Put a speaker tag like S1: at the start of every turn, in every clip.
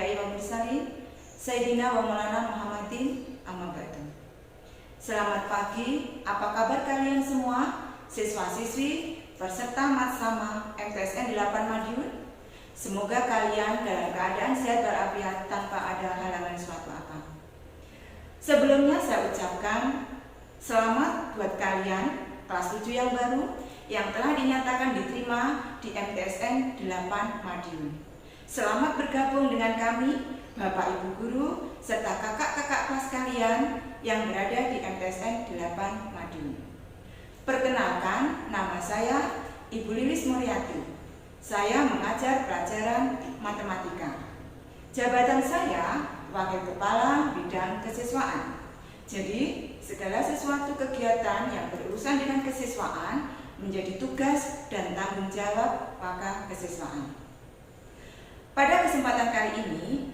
S1: Anbiya'i wa Mursalin Sayyidina wa Maulana Muhammadin amma ba'du. Selamat pagi, apa kabar kalian semua? Siswa-siswi peserta Matsama MTSN 8 Madiun. Semoga kalian dalam keadaan sehat walafiat tanpa ada halangan suatu apa. Sebelumnya saya ucapkan selamat buat kalian kelas 7 yang baru yang telah dinyatakan diterima di MTSN 8 Madiun. Selamat bergabung dengan kami, Bapak Ibu Guru, serta kakak-kakak kelas kalian yang berada di MTSN 8 Madiun. Perkenalkan, nama saya Ibu Lilis Muriati. Saya mengajar pelajaran matematika. Jabatan saya Wakil Kepala Bidang Kesiswaan. Jadi, segala sesuatu kegiatan yang berurusan dengan kesiswaan menjadi tugas dan tanggung jawab Waka Kesiswaan. Pada kesempatan kali ini,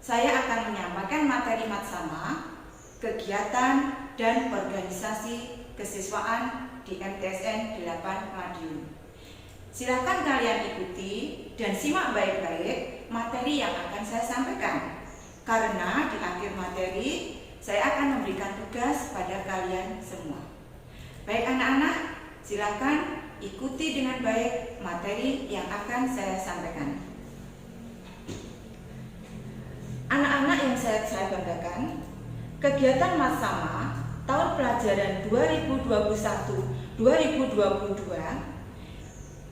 S1: saya akan menyampaikan materi Matsama, kegiatan dan organisasi kesiswaan di MTSN 8 Madiun. Silakan kalian ikuti dan simak baik-baik materi yang akan saya sampaikan. Karena di akhir materi, saya akan memberikan tugas pada kalian semua. Baik anak-anak, silakan ikuti dengan baik materi yang akan saya sampaikan. Anak-anak yang saya banggakan, kegiatan Matsama tahun pelajaran 2021-2022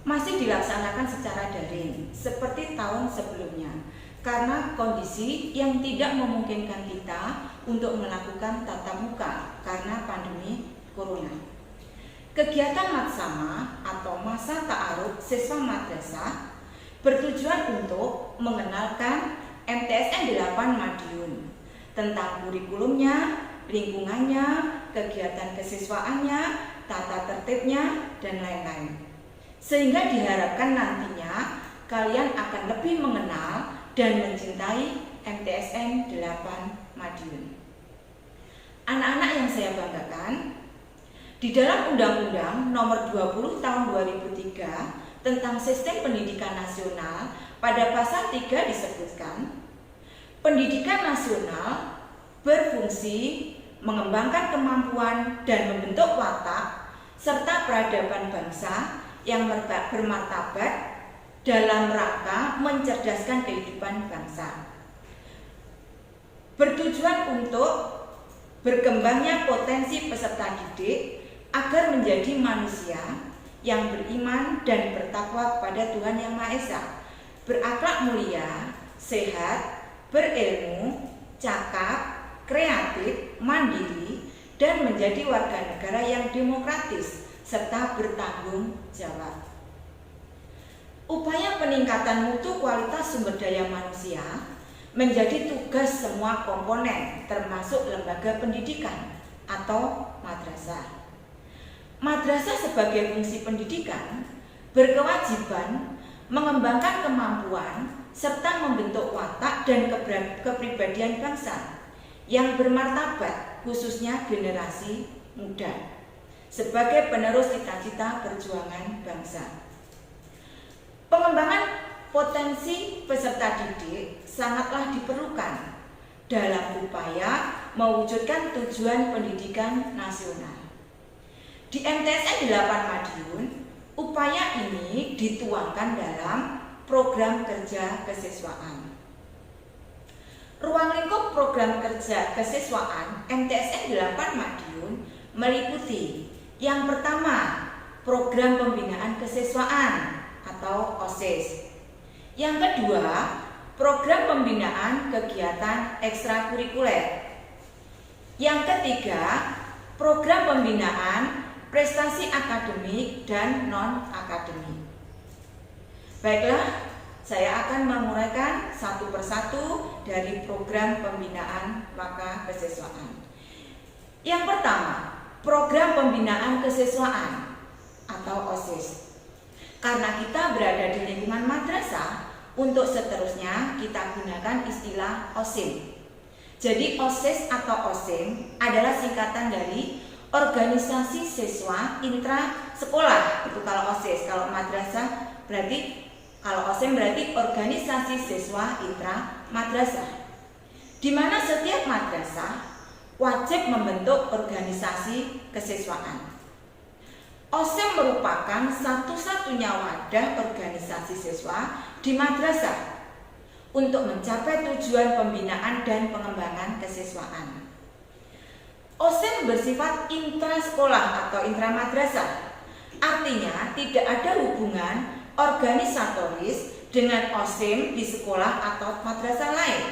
S1: masih dilaksanakan secara daring seperti tahun sebelumnya karena kondisi yang tidak memungkinkan kita untuk melakukan tatap muka karena pandemi corona. Kegiatan Matsama atau masa ta'aruf siswa madrasah bertujuan untuk mengenalkan MTSN 8 Madiun tentang kurikulumnya, lingkungannya, kegiatan kesiswaannya, tata tertibnya, dan lain-lain. Sehingga diharapkan nantinya kalian akan lebih mengenal dan mencintai MTSN 8 Madiun. Anak-anak yang saya banggakan, di dalam Undang-Undang Nomor 20 Tahun 2003 tentang Sistem Pendidikan Nasional pada pasal 3 disebutkan, pendidikan nasional berfungsi mengembangkan kemampuan dan membentuk watak serta peradaban bangsa yang bermartabat dalam rangka mencerdaskan kehidupan bangsa. Bertujuan untuk berkembangnya potensi peserta didik agar menjadi manusia yang beriman dan bertakwa kepada Tuhan Yang Maha Esa, berakhlak mulia, sehat, berilmu, cakap, kreatif, mandiri, dan menjadi warga negara yang demokratis serta bertanggung jawab. Upaya peningkatan mutu kualitas sumber daya manusia menjadi tugas semua komponen termasuk lembaga pendidikan atau madrasah. Madrasah sebagai fungsi pendidikan berkewajiban mengembangkan kemampuan serta membentuk watak dan kepribadian bangsa yang bermartabat, khususnya generasi muda, sebagai penerus cita-cita perjuangan bangsa. Pengembangan potensi peserta didik sangatlah diperlukan dalam upaya mewujudkan tujuan pendidikan nasional. Di MTSN 8 Madiun, upaya ini dituangkan dalam program kerja kesiswaan. Ruang lingkup program kerja kesiswaan MTSN 8 Madiun meliputi yang pertama, program pembinaan kesiswaan atau OSIS. Yang kedua, program pembinaan kegiatan ekstrakurikuler. Yang ketiga, program pembinaan prestasi akademik dan non-akademik. Baiklah, saya akan menguraikan satu persatu dari program pembinaan Waka Kesiswaan. Yang pertama, program pembinaan kesiswaan atau OSIS. Karena kita berada di lingkungan madrasah, untuk seterusnya kita gunakan istilah OSIM. Jadi OSIS atau OSIM adalah singkatan dari organisasi siswa intra sekolah. Itu kalau OSIS. Kalau madrasah berarti, kalau OSIM berarti organisasi siswa intra madrasah, di mana setiap madrasah wajib membentuk organisasi kesiswaan. OSIM merupakan satu-satunya wadah organisasi siswa di madrasah untuk mencapai tujuan pembinaan dan pengembangan kesiswaan. OSIM bersifat intrasekolah atau intramadrasah, artinya tidak ada hubungan organisatoris dengan OSIM di sekolah atau madrasah lain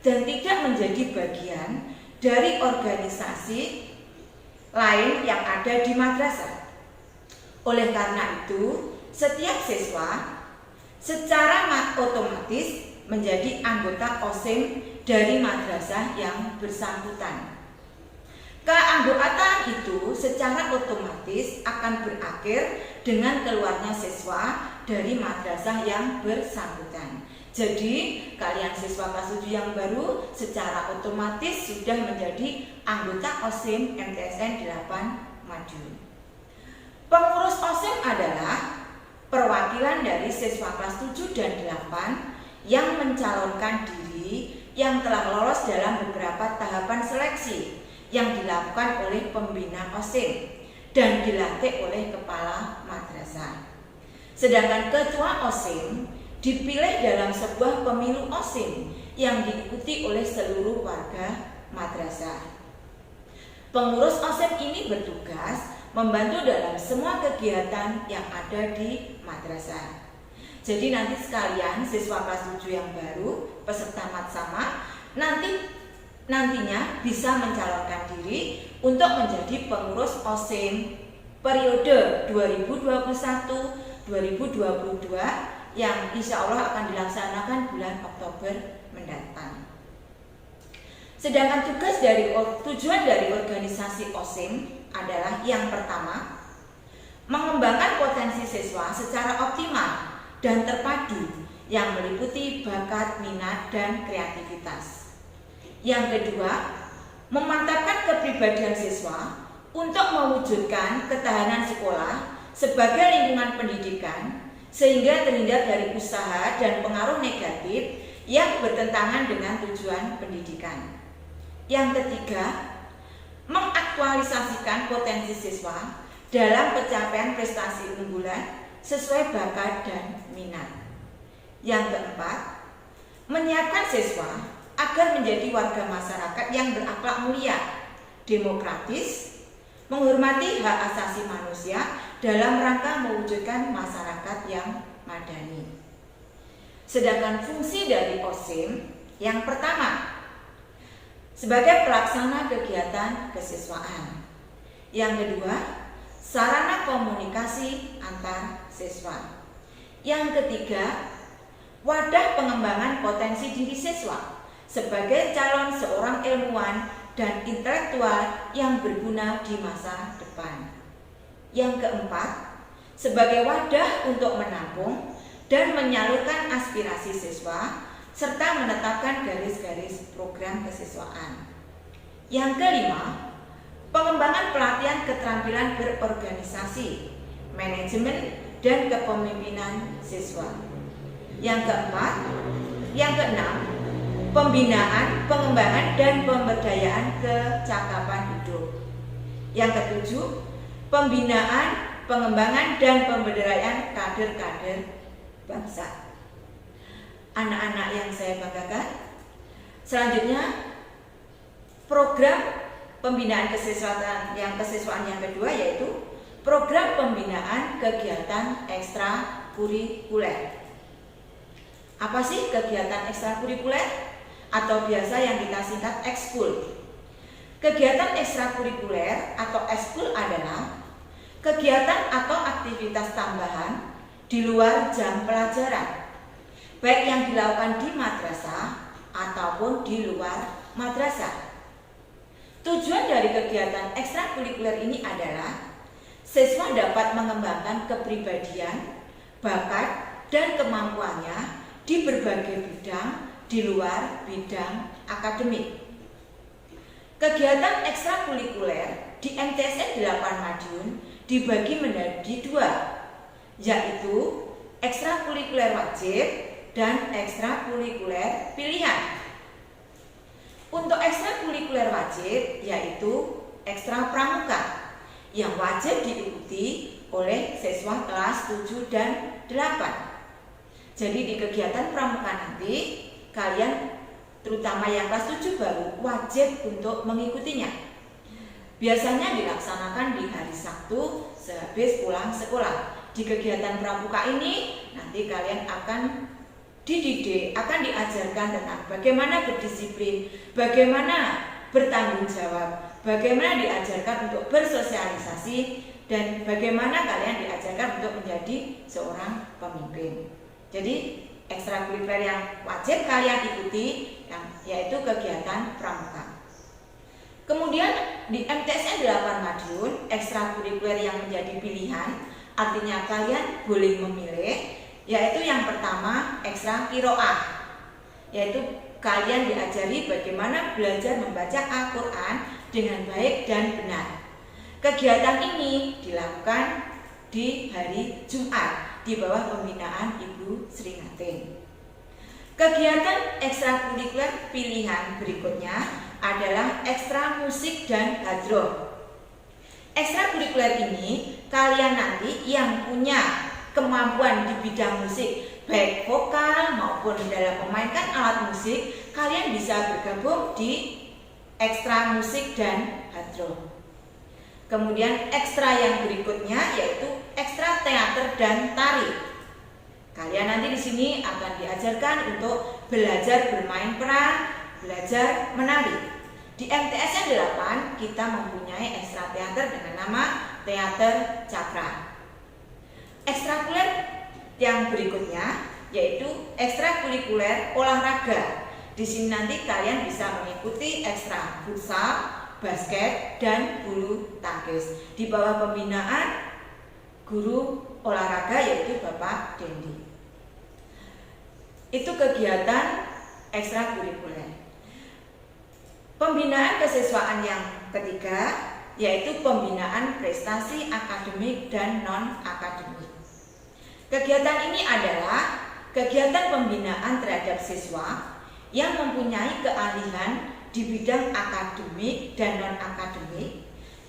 S1: dan tidak menjadi bagian dari organisasi lain yang ada di madrasah. Oleh karena itu, setiap siswa secara otomatis menjadi anggota OSIM dari madrasah yang bersangkutan. Keanggotaan itu secara otomatis akan berakhir dengan keluarnya siswa dari madrasah yang bersangkutan. Jadi, kalian siswa kelas 7 yang baru secara otomatis sudah menjadi anggota OSIM MTSN 8 Madiun. Pengurus OSIM adalah perwakilan dari siswa kelas 7 dan 8 yang mencalonkan diri yang telah lolos dalam beberapa tahapan seleksi yang dilakukan oleh pembina OSIM dan dilantik oleh kepala madrasah. Sedangkan ketua OSIM dipilih dalam sebuah pemilu OSIM yang diikuti oleh seluruh warga madrasah. Pengurus OSIM ini bertugas membantu dalam semua kegiatan yang ada di madrasah. Jadi nanti sekalian siswa kelas 7 yang baru, peserta matsama, nantinya bisa mencalonkan diri untuk menjadi pengurus OSIM periode 2021-2022 yang insya Allah akan dilaksanakan bulan Oktober mendatang. Sedangkan tujuan dari organisasi OSIM adalah yang pertama, mengembangkan potensi siswa secara optimal dan terpadu yang meliputi bakat, minat, dan kreativitas. Yang kedua, memantapkan kepribadian siswa untuk mewujudkan ketahanan sekolah sebagai lingkungan pendidikan sehingga terhindar dari usaha dan pengaruh negatif yang bertentangan dengan tujuan pendidikan. Yang ketiga, mengaktualisasikan potensi siswa dalam pencapaian prestasi unggulan sesuai bakat dan minat. Yang keempat, menyiapkan siswa agar menjadi warga masyarakat yang berakhlak mulia, demokratis, menghormati hak asasi manusia dalam rangka mewujudkan masyarakat yang madani. Sedangkan fungsi dari OSIM yang pertama, sebagai pelaksana kegiatan kesiswaan. Yang kedua, sarana komunikasi antar siswa. Yang ketiga, wadah pengembangan potensi diri siswa sebagai calon seorang ilmuwan dan intelektual yang berguna di masa depan. Yang keempat, sebagai wadah untuk menampung dan menyalurkan aspirasi siswa serta menetapkan garis-garis program kesiswaan. Yang kelima, pengembangan pelatihan keterampilan berorganisasi, manajemen, dan kepemimpinan siswa. Yang keenam, pembinaan, pengembangan, dan pemberdayaan kecakapan hidup. Yang ketujuh, pembinaan, pengembangan, dan pemberdayaan kader-kader bangsa. Anak-anak yang saya banggakan, selanjutnya program pembinaan kesiswaan yang kedua yaitu program pembinaan kegiatan ekstrakurikuler. Apa sih kegiatan ekstrakurikuler? Atau biasa yang kita singkat ekskul. Kegiatan ekstrakurikuler atau ekskul adalah kegiatan atau aktivitas tambahan di luar jam pelajaran, baik yang dilakukan di madrasah ataupun di luar madrasah. Tujuan dari kegiatan ekstrakurikuler ini adalah siswa dapat mengembangkan kepribadian, bakat, dan kemampuannya di berbagai bidang di luar bidang akademik. Kegiatan ekstrakurikuler di MTSN 8 Madiun dibagi menjadi dua, yaitu ekstrakurikuler wajib dan ekstrakurikuler pilihan. Untuk ekstrakurikuler wajib yaitu ekstra pramuka yang wajib diikuti oleh siswa kelas 7 dan 8. Jadi di kegiatan pramuka nanti kalian terutama yang kelas 7 baru wajib untuk mengikutinya. Biasanya dilaksanakan di hari Sabtu sehabis pulang sekolah. Di kegiatan pramuka ini nanti kalian akan dididik, akan diajarkan tentang bagaimana berdisiplin, bagaimana bertanggung jawab, bagaimana diajarkan untuk bersosialisasi, dan bagaimana kalian diajarkan untuk menjadi seorang pemimpin. Jadi ekstrakurikuler yang wajib kalian ikuti yaitu kegiatan pramuka. Kemudian di MTSN 8 Madiun, ekstrakurikuler yang menjadi pilihan artinya kalian boleh memilih, yaitu yang pertama ekstra qiraah, yaitu kalian diajari bagaimana belajar membaca Al-Quran dengan baik dan benar. Kegiatan ini dilakukan di hari Jumat di bawah pembinaan Ibu Sringatin. Kegiatan ekstrakurikuler pilihan berikutnya adalah ekstra musik dan hadroh. Ekstrakurikuler ini kalian nanti yang punya kemampuan di bidang musik, baik vokal maupun dalam memainkan alat musik, kalian bisa bergabung di ekstra musik dan hadroh. Kemudian ekstra yang berikutnya yaitu ekstra teater dan tari. Kalian nanti di sini akan diajarkan untuk belajar bermain peran, belajar menari. Di MTSN 8 kita mempunyai ekstra teater dengan nama Teater Cakra. Ekstrakurikuler yang berikutnya yaitu ekstrakurikuler olahraga. Di sini nanti kalian bisa mengikuti ekstra futsal, basket, dan bulu tangkis di bawah pembinaan guru olahraga yaitu Bapak Dendi. Itu kegiatan ekstrakurikuler. Pembinaan kesiswaan yang ketiga yaitu pembinaan prestasi akademik dan non-akademik. Kegiatan ini adalah kegiatan pembinaan terhadap siswa yang mempunyai keahlian di bidang akademik dan non-akademik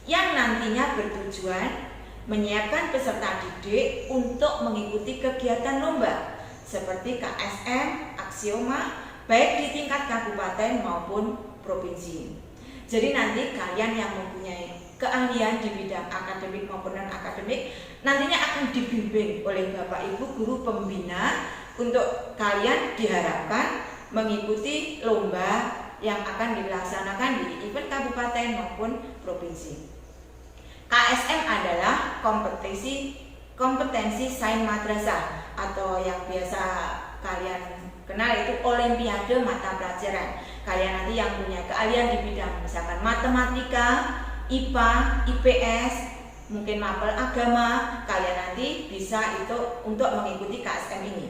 S1: yang nantinya bertujuan menyiapkan peserta didik untuk mengikuti kegiatan lomba seperti KSM, Aksioma, baik di tingkat kabupaten maupun provinsi. Jadi nanti kalian yang mempunyai keahlian di bidang akademik maupun non-akademik nantinya akan dibimbing oleh Bapak Ibu guru pembina untuk kalian diharapkan mengikuti lomba yang akan dilaksanakan di event kabupaten maupun provinsi. KSM adalah kompetensi sains madrasah atau yang biasa kalian kenal itu olimpiade mata pelajaran. Kalian nanti yang punya keahlian di bidang misalkan matematika, IPA, IPS, mungkin mapel agama, kalian nanti bisa itu untuk mengikuti KSM ini.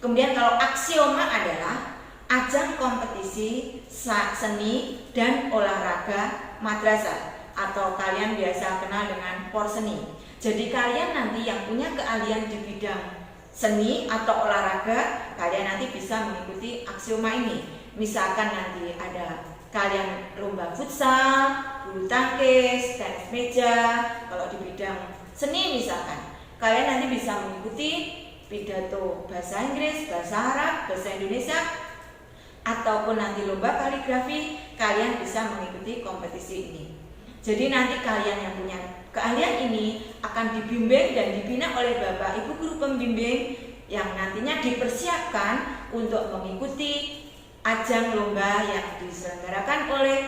S1: Kemudian kalau aksioma adalah ajang kompetisi seni dan olahraga madrasah atau kalian biasa kenal dengan Porseni. Jadi kalian nanti yang punya keahlian di bidang seni atau olahraga, kalian nanti bisa mengikuti aksioma ini. Misalkan nanti ada kalian lomba futsal, bulu tangkis, tenis meja. Kalau di bidang seni misalkan, kalian nanti bisa mengikuti pidato bahasa Inggris, bahasa Arab, bahasa Indonesia, ataupun nanti lomba kaligrafi, kalian bisa mengikuti kompetisi ini. Jadi nanti kalian yang punya keahlian ini akan dibimbing dan dibina oleh Bapak Ibu guru pembimbing yang nantinya dipersiapkan untuk mengikuti ajang lomba yang diselenggarakan oleh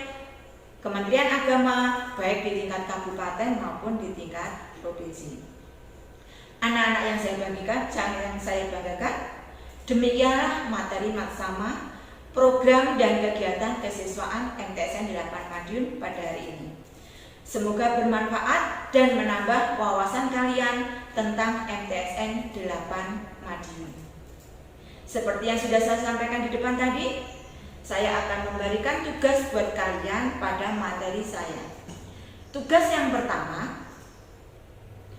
S1: Kementerian Agama baik di tingkat kabupaten maupun di tingkat provinsi. Anak-anak yang saya bagikan, yang saya banggakan, demikianlah materi Matsama program dan kegiatan kesiswaan MTSN 8 Madiun pada hari ini. Semoga bermanfaat dan menambah wawasan kalian tentang MTSN 8 Madiun. Seperti yang sudah saya sampaikan di depan tadi, saya akan memberikan tugas buat kalian pada materi saya. Tugas yang pertama,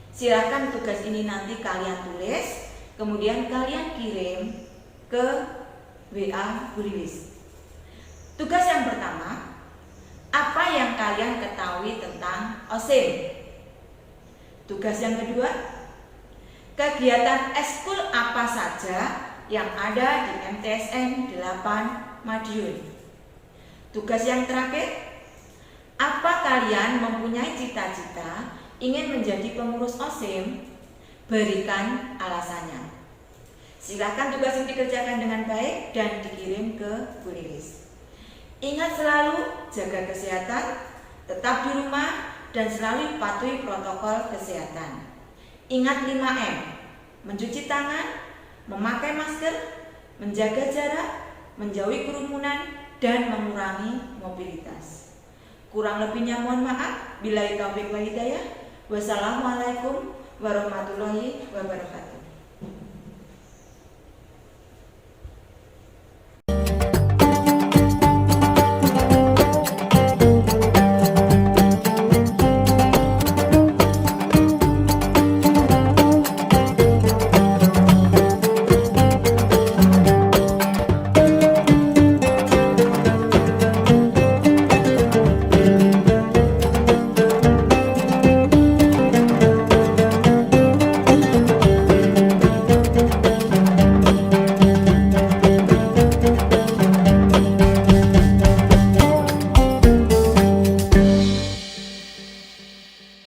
S1: silakan tugas ini nanti kalian tulis, kemudian kalian kirim ke WA Bu Lilis. Tugas yang pertama, apa yang kalian ketahui tentang OSIM? Tugas yang kedua, kegiatan ekskul apa saja yang ada di MTSN 8 Madiun? Tugas yang terakhir, apa kalian mempunyai cita-cita ingin menjadi pengurus OSIM? Berikan alasannya. Silakan tugas ini dikerjakan dengan baik dan dikirim ke Bu Lilis. Ingat selalu jaga kesehatan, tetap di rumah, dan selalu patuhi protokol kesehatan. Ingat 5M, mencuci tangan, memakai masker, menjaga jarak, menjauhi kerumunan, dan mengurangi mobilitas. Kurang lebihnya mohon maaf. Billahi taufiq wal hidayah. Wassalamualaikum warahmatullahi wabarakatuh.